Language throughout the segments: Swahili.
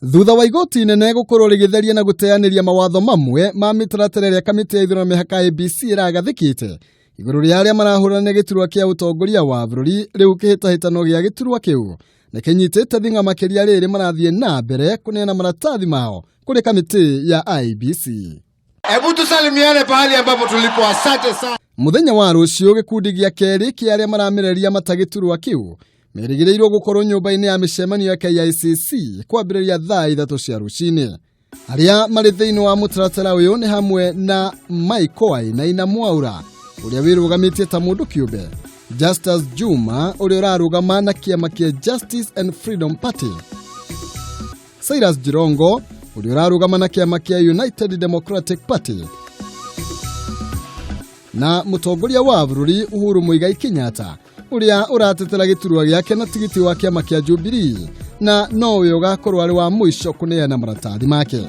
Thutha wa igoti inene gukorwo rigitheria na guteaniria mawatho mamwe ma mitaratara ya kamiti ya ithurano mihaka IEBC iragathikite iguru ria aria marahurana giturwa kia utongoria wa bururi riu kihitahitano gia giturwa kiu na kinyitite thinga makeria riri marathie na mbere kuneana maratathi mao kuri kamiti ya IEBC. Hebu tusalimiane pahali ambapo tulipo. Asante sana. Muthenya wa ruciu gikundi gia keri kia aria maramereria matagiturwa kiu merigireirwo gukorwo nyumba-ini ya micemanio ya KICC kwambiriria thaa 3 cia rucini. Aria mari thiini wa mutaratara uyu ni Hamwe na Michael Wainaina Mwaura uria wirugamitie ta mundu kiumbe, Justice Juma uria urarugama na kiama kia Justice and Freedom Party, Jirongo uria urarugama na kiama kia United Democratic Party, na Mutongoria wa bururi Uhuru Ruto Kenyatta uria uratetera giturwa giake na tigiti wa kiama kia Jubilee na nowe ugakorwo ari wa mwisho kuneana maratathi make.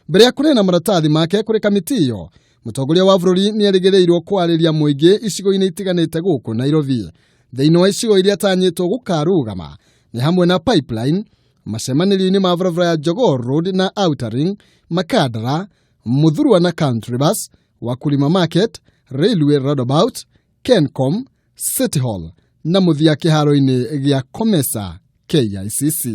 Mbere ya kuneana maratathi make kuri kamiti iyo, Mutongoria wa bururi ni arigereirwo kwariria muingi icigo-ini itiganite guku Nairobi. Thiini wa icigo iria atanyitwo gukarugama ni hamwe na Pipeline, macemanĩrio-inĩ ma barabara ya Jogoo Road na Outer Ring, Makadara, Muthurwa na Country Bus, Wakulima Market, Railway Roundabout, Kencom, City Hall na muthia kiharo-ini gia Komesa KICC.